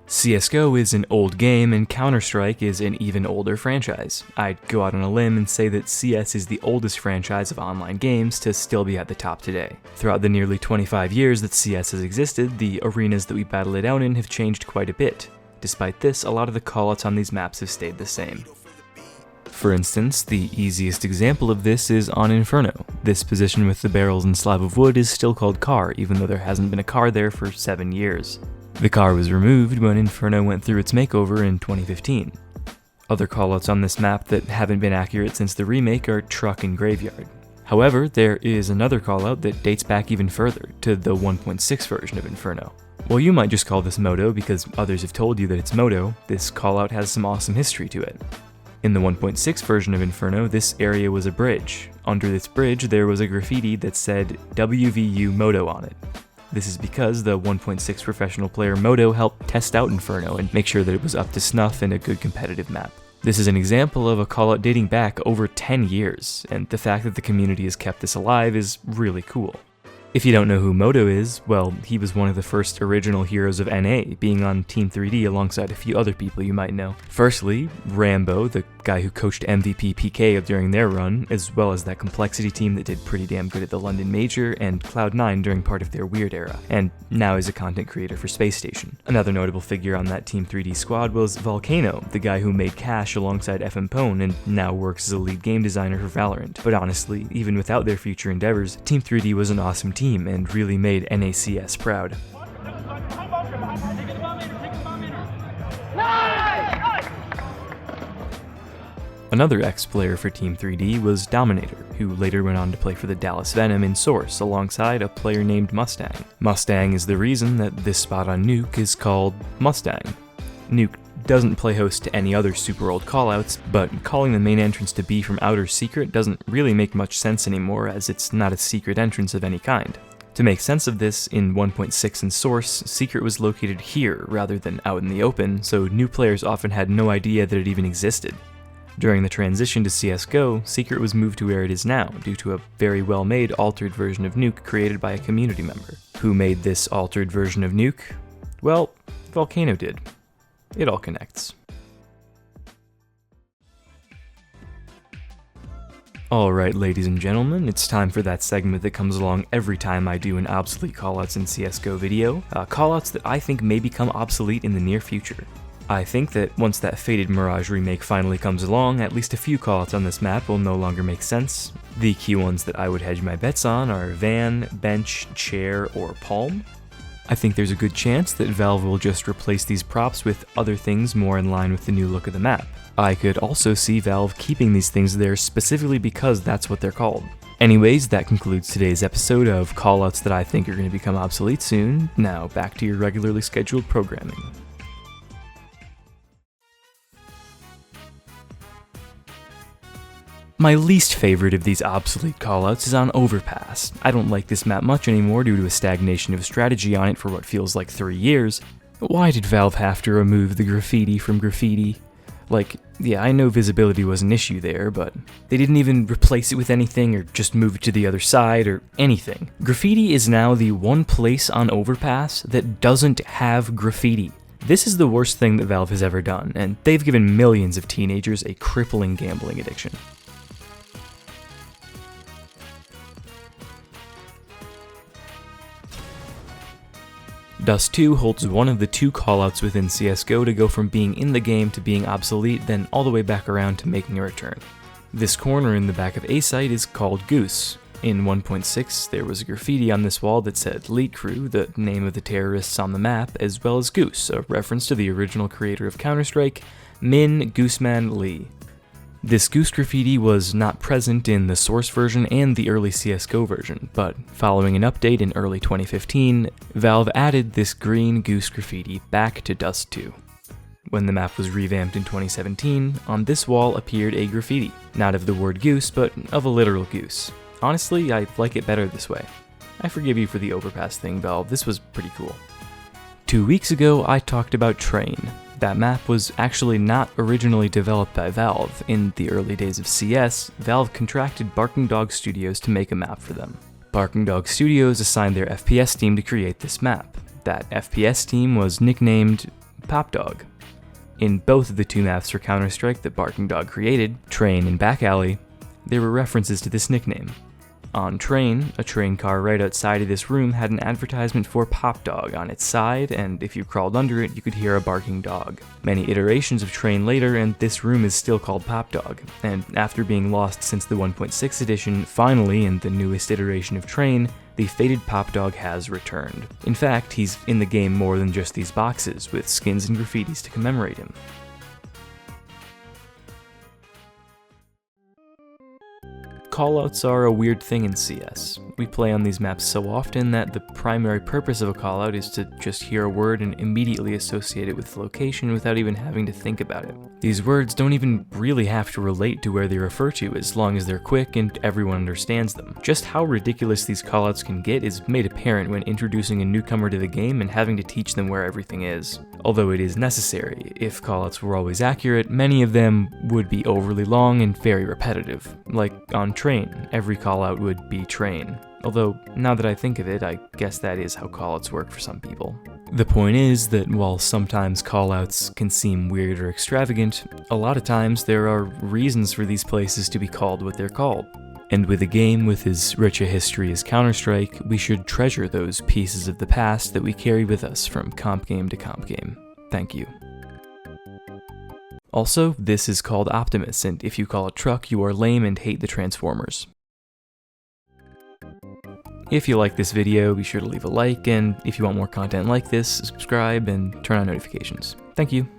CSGO is an old game and Counter-Strike is an even older franchise. I'd go out on a limb and say that CS is the oldest franchise of online games to still be at the top today. Throughout the nearly 25 years that CS has existed, the arenas that we battle it out in have changed quite a bit. Despite this, a lot of the callouts on these maps have stayed the same. For instance, the easiest example of this is on Inferno. This position with the barrels and slab of wood is still called car, even though there hasn't been a car there for 7 years. The car was removed when Inferno went through its makeover in 2015. Other callouts on this map that haven't been accurate since the remake are truck and graveyard. However, there is another callout that dates back even further, to the 1.6 version of Inferno. While you might just call this Moto because others have told you that it's Moto, this callout has some awesome history to it. In the 1.6 version of Inferno, this area was a bridge. Under this bridge, there was a graffiti that said WVU Moto on it. This is because the 1.6 professional player Moto helped test out Inferno and make sure that it was up to snuff and a good competitive map. This is an example of a callout dating back over 10 years, and the fact that the community has kept this alive is really cool. If you don't know who Moto is, well, he was one of the first original heroes of NA, being on Team 3D alongside a few other people you might know. Firstly, Rambo, the guy who coached MVP PK during their run, as well as that Complexity team that did pretty damn good at the London Major, and Cloud9 during part of their Weird era, and now is a content creator for Space Station. Another notable figure on that Team 3D squad was Volcano, the guy who made Cash alongside FM Pone and now works as a lead game designer for Valorant. But honestly, even without their future endeavors, Team 3D was an awesome team and really made NACS proud. Another ex-player for Team 3D was Dominator, who later went on to play for the Dallas Venom in Source alongside a player named Mustang. Mustang is the reason that this spot on Nuke is called Mustang. Nuke doesn't play host to any other super old callouts, but calling the main entrance to be from Outer Secret doesn't really make much sense anymore, as it's not a secret entrance of any kind. To make sense of this, in 1.6 and Source, Secret was located here rather than out in the open, so new players often had no idea that it even existed. During the transition to CSGO, Secret was moved to where it is now, due to a very well-made altered version of Nuke created by a community member. Who made this altered version of Nuke? Well, Volcano did. It all connects. Alright, ladies and gentlemen, it's time for that segment that comes along every time I do an Obsolete Callouts in CSGO video, callouts that I think may become obsolete in the near future. I think that once that fated Mirage remake finally comes along, at least a few callouts on this map will no longer make sense. The key ones that I would hedge my bets on are Van, Bench, Chair, or Palm. I think there's a good chance that Valve will just replace these props with other things more in line with the new look of the map. I could also see Valve keeping these things there specifically because that's what they're called. Anyways, that concludes today's episode of callouts that I think are going to become obsolete soon. Now, back to your regularly scheduled programming. My least favorite of these obsolete callouts is on Overpass. I don't like this map much anymore due to a stagnation of strategy on it for what feels like 3 years. Why did Valve have to remove the graffiti from graffiti? Like, yeah, I know visibility was an issue there, but they didn't even replace it with anything or just move it to the other side or anything. Graffiti is now the one place on Overpass that doesn't have graffiti. This is the worst thing that Valve has ever done, and they've given millions of teenagers a crippling gambling addiction. Dust 2 holds one of the two callouts within CSGO to go from being in the game to being obsolete, then all the way back around to making a return. This corner in the back of A site is called Goose. In 1.6, there was a graffiti on this wall that said Lead Crew, the name of the terrorists on the map, as well as Goose, a reference to the original creator of Counter-Strike, Min Gooseman Lee. This Goose graffiti was not present in the Source version and the early CSGO version, but following an update in early 2015, Valve added this green Goose graffiti back to Dust 2. When the map was revamped in 2017, on this wall appeared a graffiti, not of the word goose, but of a literal goose. Honestly, I like it better this way. I forgive you for the Overpass thing, Valve, this was pretty cool. 2 weeks ago, I talked about Train. That map was actually not originally developed by Valve. In the early days of CS, Valve contracted Barking Dog Studios to make a map for them. Barking Dog Studios assigned their FPS team to create this map. That FPS team was nicknamed Pop Dog. In both of the two maps for Counter-Strike that Barking Dog created, Train and Back Alley, there were references to this nickname. On Train, a train car right outside of this room had an advertisement for Pop Dog on its side, and if you crawled under it, you could hear a barking dog. Many iterations of Train later, and this room is still called Pop Dog, and after being lost since the 1.6 edition, finally, in the newest iteration of Train, the fated Pop Dog has returned. In fact, he's in the game more than just these boxes, with skins and graffitis to commemorate him. Callouts are a weird thing in CS. We play on these maps so often that the primary purpose of a callout is to just hear a word and immediately associate it with the location without even having to think about it. These words don't even really have to relate to where they refer to as long as they're quick and everyone understands them. Just how ridiculous these callouts can get is made apparent when introducing a newcomer to the game and having to teach them where everything is. Although it is necessary, if callouts were always accurate, many of them would be overly long and very repetitive. Like on Train, every callout would be Train. Although, now that I think of it, I guess that is how callouts work for some people. The point is that while sometimes callouts can seem weird or extravagant, a lot of times there are reasons for these places to be called what they're called. And with a game with as rich a history as Counter-Strike, we should treasure those pieces of the past that we carry with us from comp game to comp game. Thank you. Also, this is called Optimus, and if you call it truck, you are lame and hate the Transformers. If you like this video, be sure to leave a like, and if you want more content like this, subscribe and turn on notifications. Thank you.